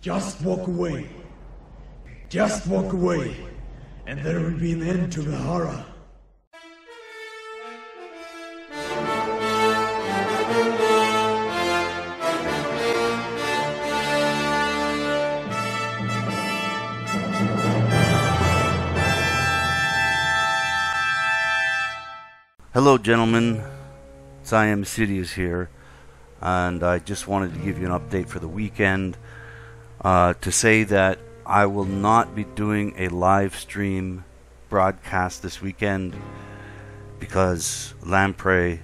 Just walk away. Just walk away, and there will be an end to the horror. Hello gentlemen, Siam Sidious here, and I just wanted to give you an update for the weekend to say that I will not be doing a live stream broadcast this weekend because Lamprey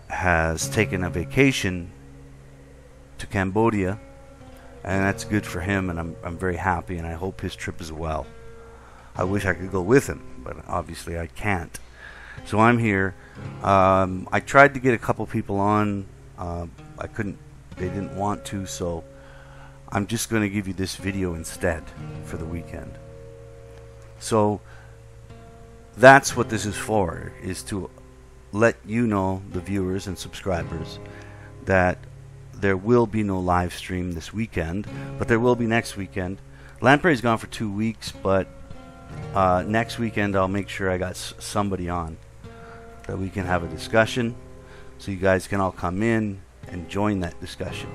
has taken a vacation to Cambodia, and that's good for him, and I'm very happy, and I hope his trip is well. I wish I could go with him, but obviously I can't. So I'm here. I tried to get a couple people on. I couldn't. They didn't want to, so I'm just going to give you this video instead for the weekend. So that's what this is for, is to let you know, the viewers and subscribers, that there will be no live stream this weekend, but there will be next weekend. Lamprey's gone for 2 weeks, but next weekend I'll make sure I got somebody on that we can have a discussion, so you guys can all come in and join that discussion.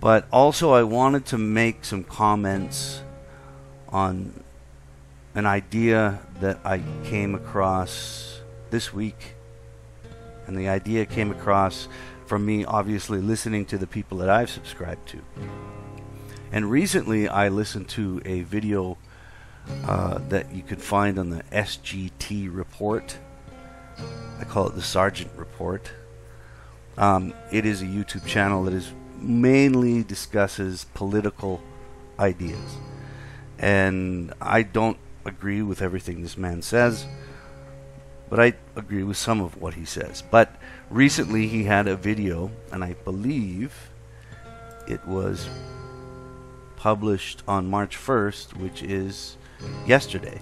But also I wanted to make some comments on an idea that I came across this week, and the idea came across from me obviously listening to the people that I've subscribed to. And recently I listened to a video that you could find on the SGT report. I call it the Sergeant Report. It is a YouTube channel that is mainly discusses political ideas, and I don't agree with everything this man says, but I agree with some of what he says. But recently he had a video, and I believe it was published on March 1st, which is yesterday.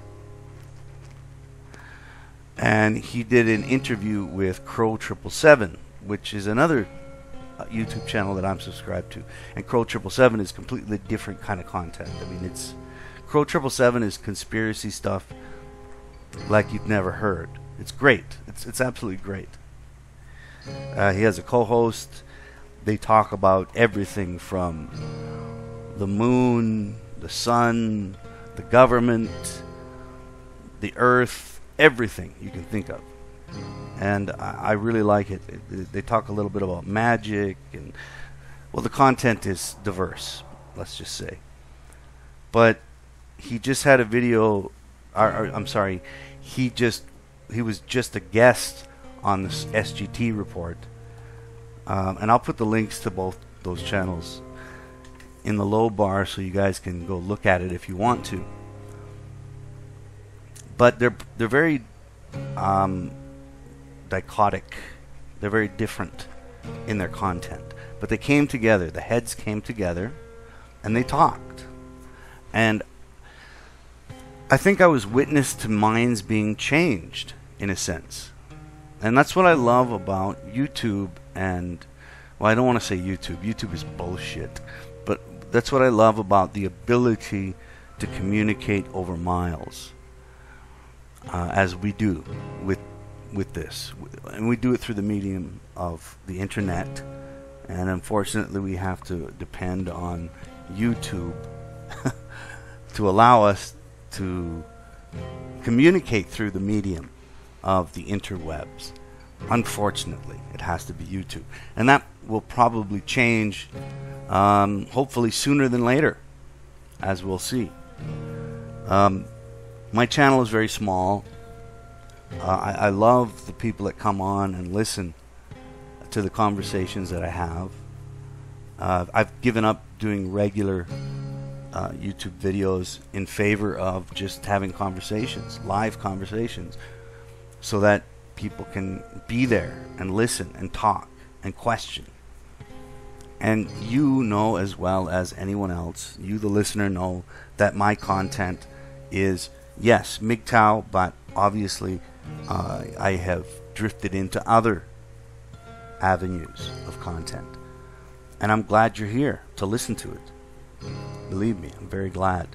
And he did an interview with Crow 777, which is another YouTube channel that I'm subscribed to. And Crow 777 is completely different kind of content. I mean, it's Crow 777 is conspiracy stuff like you've never heard. It's great. It's absolutely great. He has a co-host. They talk about everything from the moon, the sun, the government, the earth, everything you can think of. And I really like it. They talk a little bit about magic, and well, the content is diverse, let's just say. But he just had a video, I'm sorry, he was just a guest on this SGT report, and I'll put the links to both those channels in the low bar so you guys can go look at it if you want to. But they're very dichotic. They're very different in their content. But they came together. The heads came together, and they talked. And I think I was witness to minds being changed, in a sense. And that's what I love about YouTube. And, well, I don't want to say YouTube. YouTube is bullshit. But that's what I love about the ability to communicate over miles. As we do with this, and we do it through the medium of the internet, and unfortunately we have to depend on YouTube to allow us to communicate through the medium of the interwebs. Unfortunately, it has to be YouTube, and that will probably change, hopefully sooner than later, as we'll see. My channel is very small. I love the people that come on and listen to the conversations that I have. I've given up doing regular YouTube videos in favor of just having conversations, live conversations, so that people can be there and listen and talk and question. And you know as well as anyone else, you the listener know that my content is, yes, MGTOW, but obviously I have drifted into other avenues of content. And I'm glad you're here to listen to it. Believe me, I'm very glad.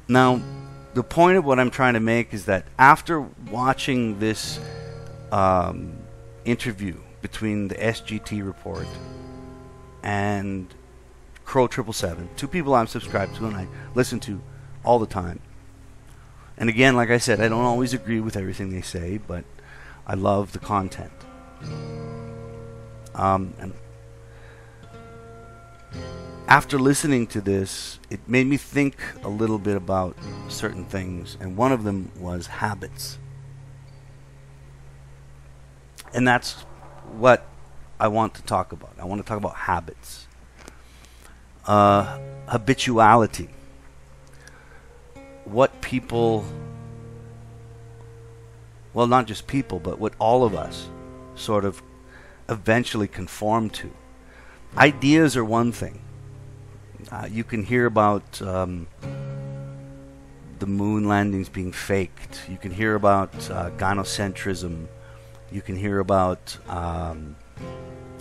Now, the point of what I'm trying to make is that after watching this interview between the SGT report and Crow 777, two people I'm subscribed to and I listen to all the time. And again, like I said, I don't always agree with everything they say, but I love the content. And after listening to this, it made me think a little bit about certain things, and one of them was habits. And that's what I want to talk about. I want to talk about habits. Habituality. What people, well, not just people, but what all of us sort of eventually conform to. Ideas are one thing. You can hear about the moon landings being faked. You can hear about gynocentrism. You can hear about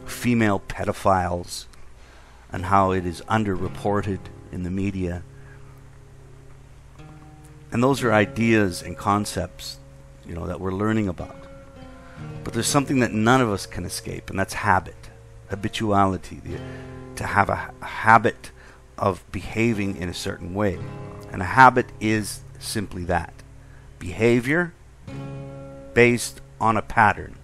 female pedophiles and how it is underreported in the media. And those are ideas and concepts, you know, that we're learning about. But there's something that none of us can escape, and that's habit, habituality, to have a habit of behaving in a certain way. And a habit is simply that, behavior based on a pattern.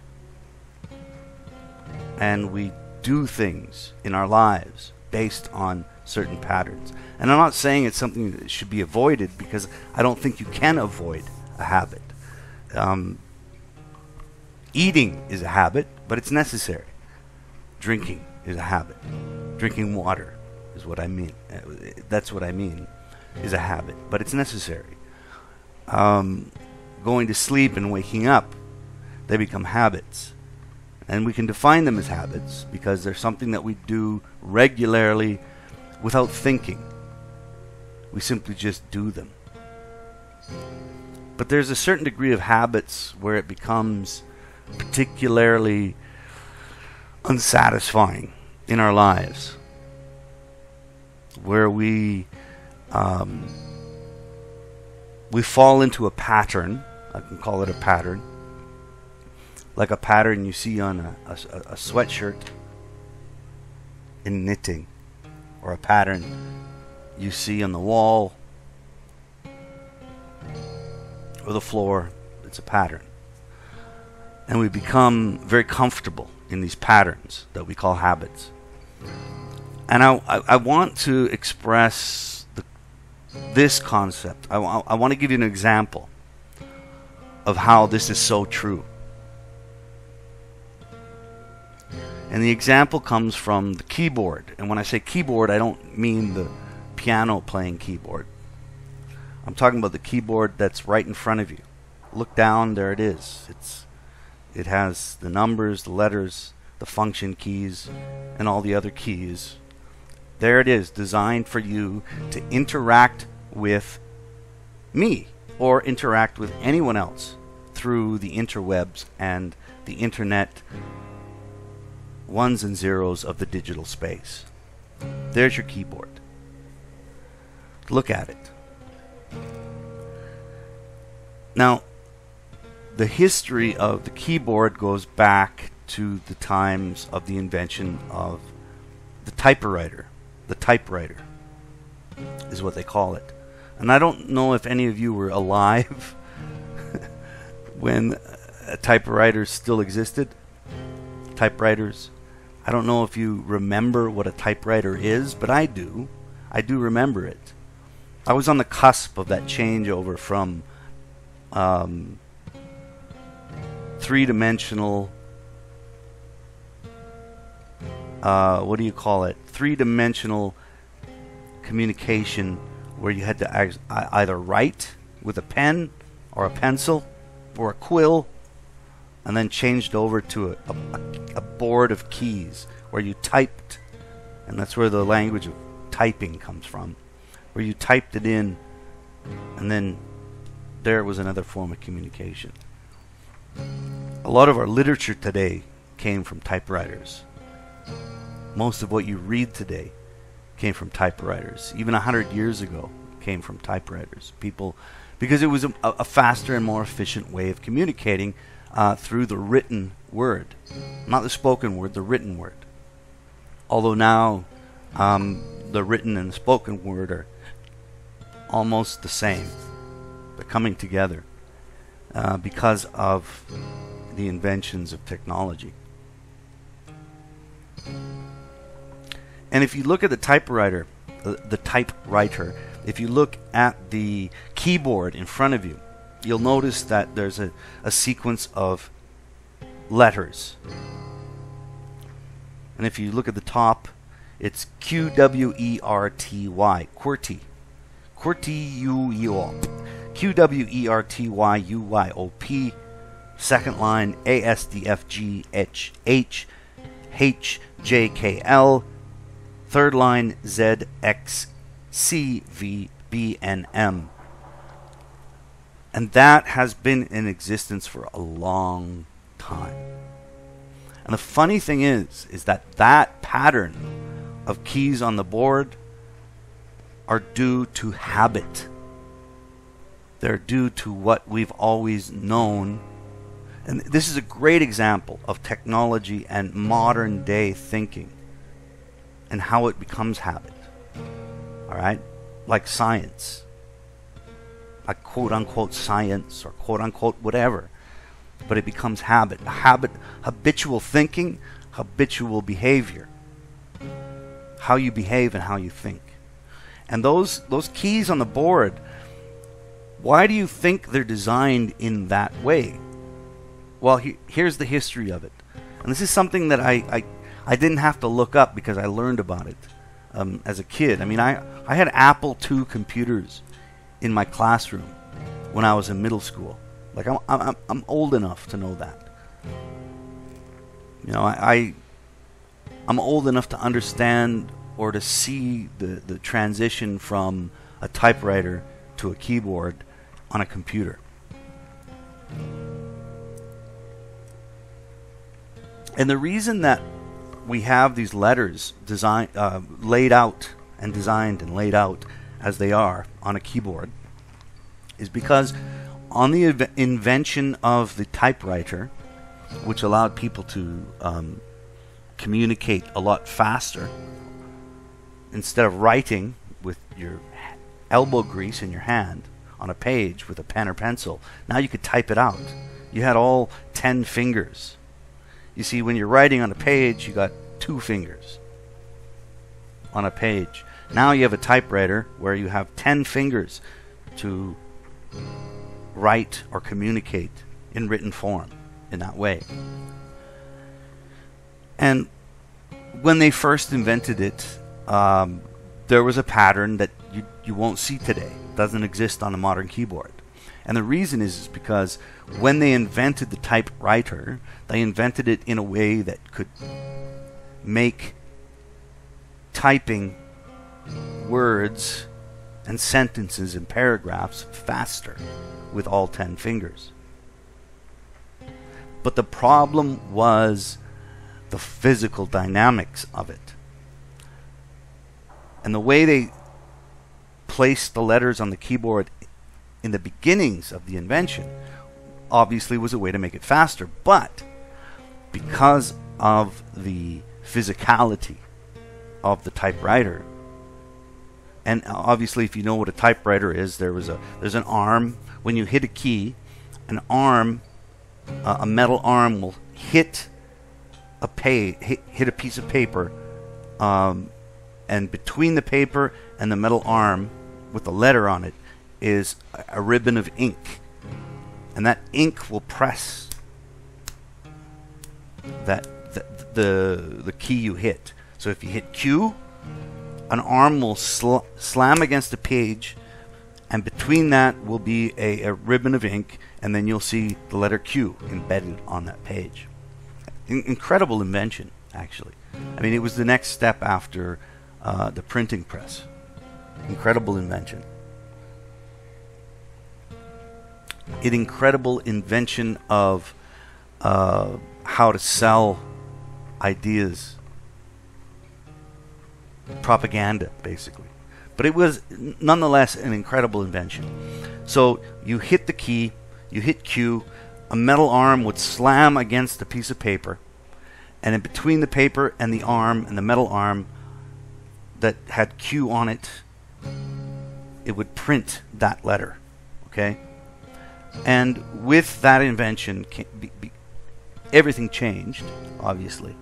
And we do things in our lives based on certain patterns. And I'm not saying it's something that should be avoided, because I don't think you can avoid a habit. Eating is a habit, but it's necessary. Drinking is a habit. Drinking water is what I mean. That's what I mean, is a habit, but it's necessary. Going to sleep and waking up, they become habits. And we can define them as habits because they're something that we do regularly without thinking. We simply just do them. But there's a certain degree of habits where it becomes particularly unsatisfying in our lives, where we fall into a pattern. I can call it a pattern, like a pattern you see on a sweatshirt in knitting, or a pattern you see on the wall or the floor. It's a pattern. And we become very comfortable in these patterns that we call habits. And I want to express this concept. I want to give you an example of how this is so true. And the example comes from the keyboard. And when I say keyboard, I don't mean the piano playing keyboard. I'm talking about the keyboard that's right in front of you. Look down, there it is. It has the numbers, the letters, the function keys, and all the other keys. There it is, designed for you to interact with me or interact with anyone else through the interwebs and the internet ones and zeros of the digital space. There's your keyboard. Look at it. Now, the history of the keyboard goes back to the times of the invention of the typewriter. The typewriter is what they call it. And I don't know if any of you were alive when typewriters still existed. Typewriters. I don't know if you remember what a typewriter is, but I do. I do remember it. I was on the cusp of that changeover from three-dimensional, three-dimensional communication, where you had to either write with a pen or a pencil or a quill, and then changed over to a board of keys where you typed, and that's where the language of typing comes from, where you typed it in, and then there was another form of communication. A lot of our literature today came from typewriters. Most of what you read today came from typewriters. Even 100 years ago, came from typewriters. People, because it was a faster and more efficient way of communicating through the written word, not the spoken word, the written word. Although now the written and the spoken word are almost the same. They're coming together because of the inventions of technology. And if you look at the typewriter, if you look at the keyboard in front of you, you'll notice that there's a sequence of letters. And if you look at the top, it's QWERTY, QWERTY, QWERTYUYOP, second line ASDFGHHJKL, third line ZXCVBNM. And that has been in existence for a long time. And the funny thing is that pattern of keys on the board are due to habit. They're due to what we've always known. And this is a great example of technology and modern day thinking and how it becomes habit. All right? Like science. Like quote unquote science or quote unquote whatever. But it becomes habit. Habitual thinking, habitual behavior. How you behave and how you think. And those keys on the board, why do you think they're designed in that way? Well, here's the history of it. And this is something that I didn't have to look up because I learned about it as a kid. I mean, I had Apple II computers in my classroom when I was in middle school. Like, I'm old enough to know that. You know, I'm old enough to understand or to see the transition from a typewriter to a keyboard on a computer. And the reason that we have these letters laid out and designed and laid out as they are on a keyboard is because on the invention of the typewriter, which allowed people to communicate a lot faster, instead of writing with your elbow grease in your hand on a page with a pen or pencil, now you could type it out. You had all 10 fingers. You see, when you're writing on a page, you got 2 fingers on a page. Now you have a typewriter where you have 10 fingers to write or communicate in written form in that way. And when they first invented it, there was a pattern that you won't see today. It doesn't exist on a modern keyboard. And the reason is because when they invented the typewriter, they invented it in a way that could make typing words and sentences and paragraphs faster with all 10 fingers. But the problem was the physical dynamics of it. And the way they placed the letters on the keyboard in the beginnings of the invention obviously was a way to make it faster. But because of the physicality of the typewriter, and obviously if you know what a typewriter is, there's an arm. When you hit a key, an arm, a metal arm will hit a piece of paper, and between the paper and the metal arm with the letter on it is a ribbon of ink, and that ink will press the key you hit. So if you hit Q, an arm will slam against a page, and between that will be a ribbon of ink, and then you'll see the letter Q embedded on that page. Incredible invention, actually. I mean, it was the next step after the printing press. Incredible invention. An incredible invention of how to sell ideas propaganda, basically. But it was nonetheless an incredible invention. So you hit the key, you hit Q, a metal arm would slam against a piece of paper, and in between the paper and the arm and the metal arm that had Q on it, it would print that letter. Okay? And with that invention, everything changed, obviously.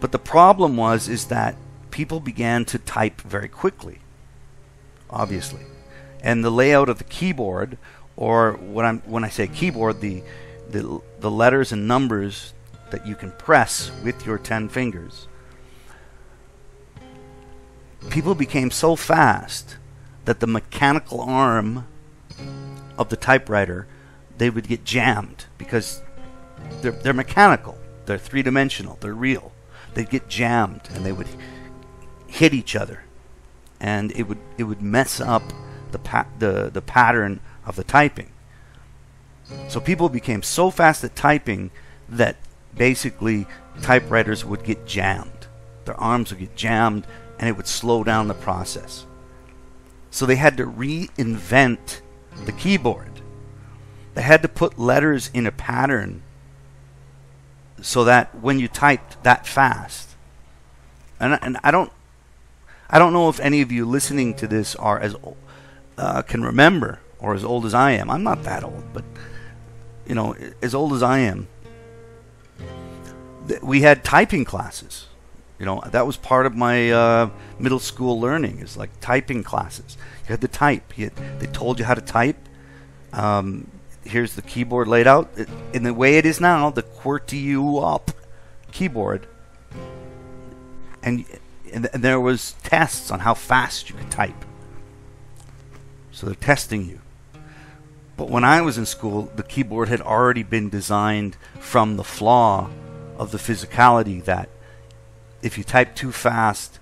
But the problem is that people began to type very quickly, obviously. And the layout of the keyboard, or when I say keyboard, the letters and numbers that you can press with your 10 fingers, people became so fast that the mechanical arm of the typewriter, they would get jammed because they're mechanical, they're three-dimensional, they're real. They'd get jammed and they would hit each other, and it would mess up the pattern of the typing. So people became so fast at typing that basically typewriters would get jammed. Their arms would get jammed, and it would slow down the process. So they had to reinvent the keyboard. They had to put letters in a pattern so that when you typed that fast, and I don't know if any of you listening to this are can remember, or as old as I am. I'm not that old, but as old as I am, we had typing classes. That was part of my middle school learning, is like typing classes. You had to type. They told you how to type. Here's the keyboard laid out. In the way it is now, the QWERTY-UP keyboard. And there was tests on how fast you could type. So they're testing you. But when I was in school, the keyboard had already been designed from the flaw of the physicality that if you type too fast,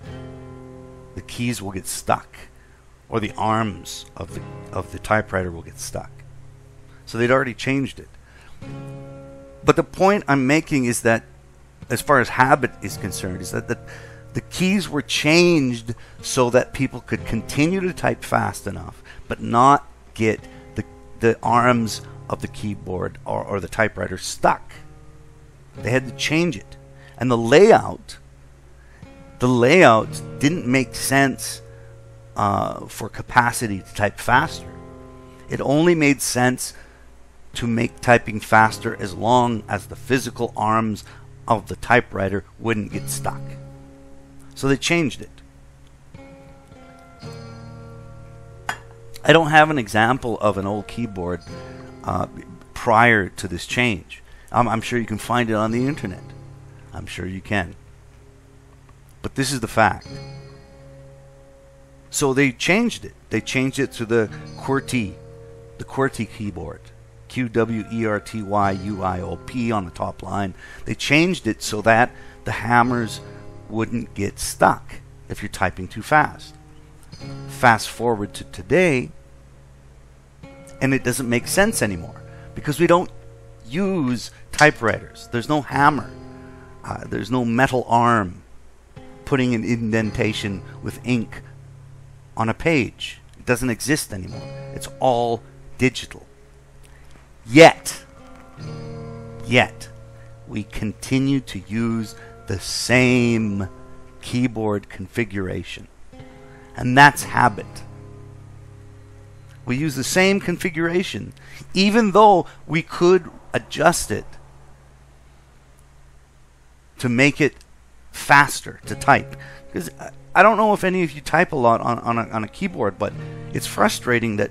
the keys will get stuck, or the arms of the typewriter will get stuck. So they'd already changed it. But the point I'm making is that, as far as habit is concerned, is that the keys were changed so that people could continue to type fast enough, but not get the arms of the keyboard or the typewriter stuck. They had to change it. And the layout didn't make sense for capacity to type faster. It only made sense to make typing faster as long as the physical arms of the typewriter wouldn't get stuck. So they changed it. I don't have an example of an old keyboard prior to this change. I'm sure you can find it on the internet. I'm sure you can. But this is the fact. So they changed it. They changed it to the QWERTY keyboard. QWERTYUIOP on the top line. They changed it so that the hammers wouldn't get stuck if you're typing too fast. Fast forward to today, and it doesn't make sense anymore because we don't use typewriters. There's no hammer. There's no metal arm putting an indentation with ink on a page. It doesn't exist anymore. It's all digital. Yet, we continue to use the same keyboard configuration. And that's habit. We use the same configuration, even though we could adjust it to make it faster to type. Because I don't know if any of you type a lot on a keyboard, but it's frustrating that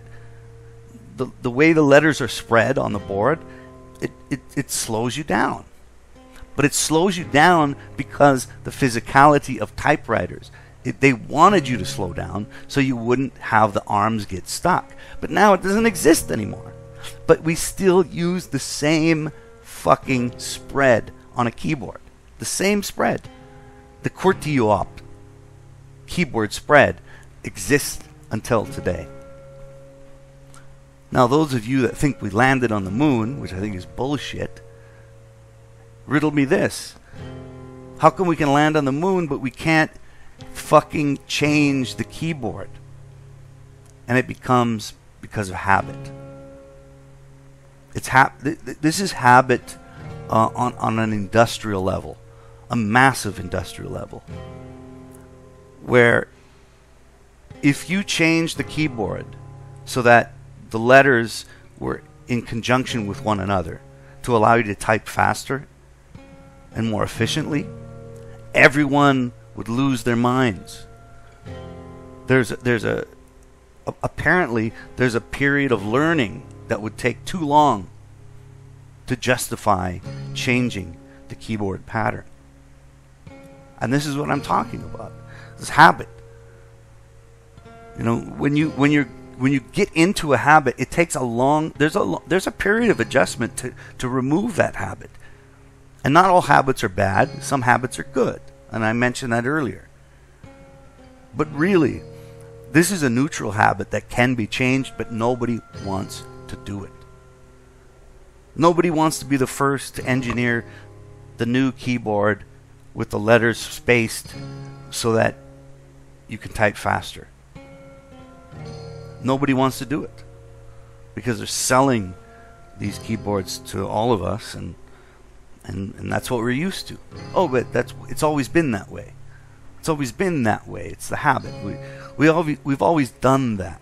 the way the letters are spread on the board, it slows you down. But it slows you down because the physicality of typewriters. They wanted you to slow down so you wouldn't have the arms get stuck. But now it doesn't exist anymore. But we still use the same fucking spread on a keyboard. The same spread. The QWERTY keyboard spread exists until today. Now, those of you that think we landed on the moon, which I think is bullshit, riddle me this. How come we can land on the moon, but we can't fucking change the keyboard? And it becomes because of habit. This is habit on an industrial level, a massive industrial level, where if you change the keyboard so that the letters were in conjunction with one another to allow you to type faster and more efficiently, everyone would lose their minds. Apparently there's a period of learning that would take too long to justify changing the keyboard pattern. And this is what I'm talking about. This habit. You know, when you get into a habit, it takes there's a period of adjustment to remove that habit. And not all habits are bad. Some habits are good. And I mentioned that earlier. But really, this is a neutral habit that can be changed, but nobody wants to do it. Nobody wants to be the first to engineer the new keyboard with the letters spaced so that you can type faster. Nobody wants to do it because they're selling these keyboards to all of us, and that's what we're used to. Oh, but it's always been that way. It's always been that way. It's the habit. We've always done that.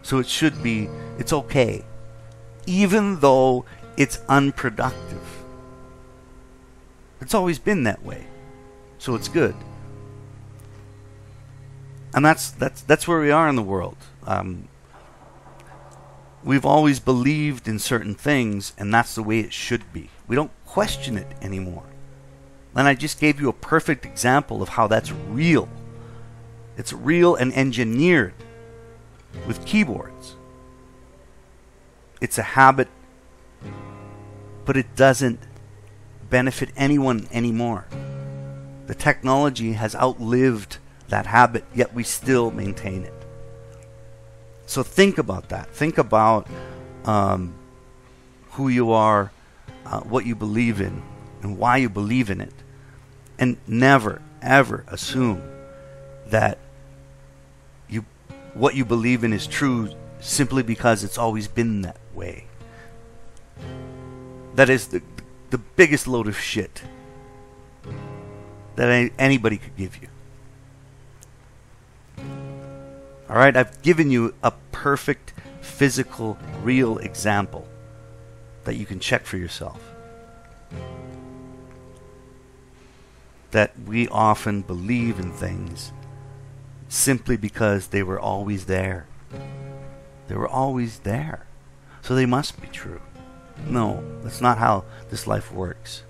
So it's okay, even though it's unproductive. It's always been that way, so it's good. And that's where we are in the world. We've always believed in certain things, and that's the way it should be. We don't question it anymore. And I just gave you a perfect example of how that's real. It's real and engineered with keyboards. It's a habit, but it doesn't benefit anyone anymore. The technology has outlived that habit, yet we still maintain it. So think about that. Think about who you are, what you believe in, and why you believe in it. And never, ever assume that what you believe in is true simply because it's always been that way. That is the biggest load of shit that anybody could give you. Alright, I've given you a perfect, physical, real example that you can check for yourself. That we often believe in things simply because they were always there. They were always there. So they must be true. No, that's not how this life works.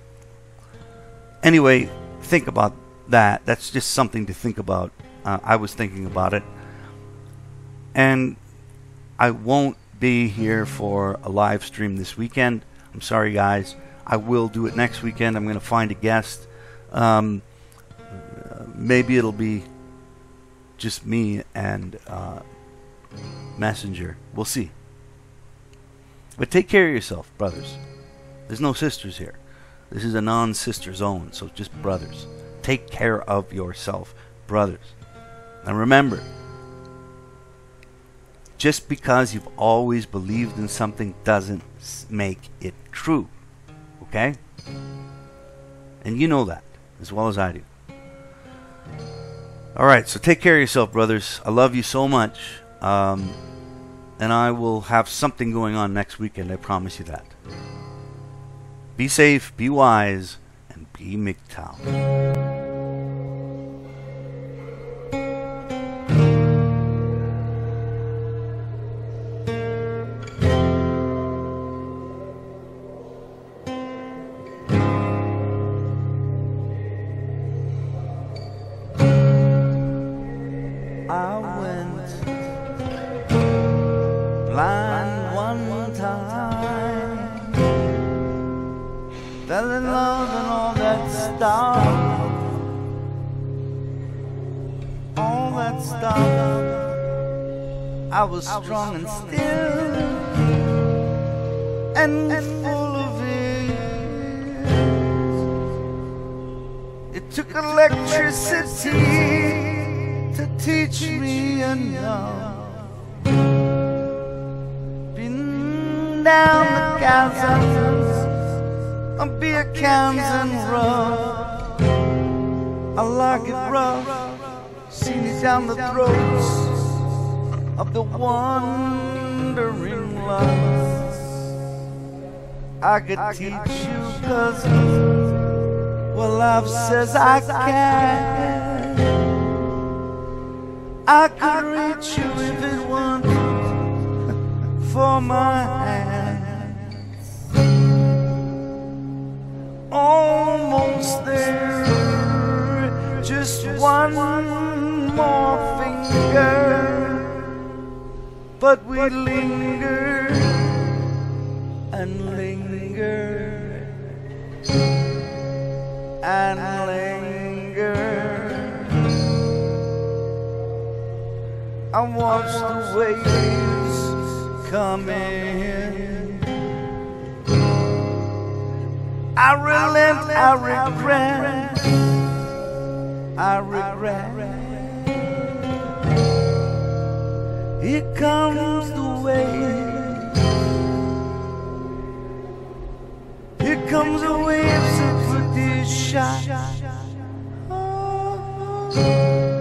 Anyway, think about that. That's just something to think about. I was thinking about it. And I won't be here for a live stream this weekend. I'm sorry, guys. I will do it next weekend. I'm going to find a guest. Maybe it'll be just me and Messenger. We'll see. But take care of yourself, brothers. There's no sisters here. This is a non-sister zone, so just brothers. Take care of yourself, brothers. And remember, just because you've always believed in something doesn't make it true. Okay? And you know that as well as I do. Alright, so take care of yourself, brothers. I love you so much. And I will have something going on next weekend, I promise you that. Be safe, be wise, and be MGTOW. Fell in love and all that stuff. All that stuff. I was strong and still and full of it. took electricity to teach me enough. Been down the chasms of beer cans and rough. I like it rough, seen it down the throats of the wandering loves. I could teach you, cousin, well, love says I can. I could reach you if it weren't for my hands. Almost there, just one more finger, but we linger and linger and linger. I watch the waves come in. I relent, I regret, I regret. Here comes the wave. Here comes the waves of the shot. Oh.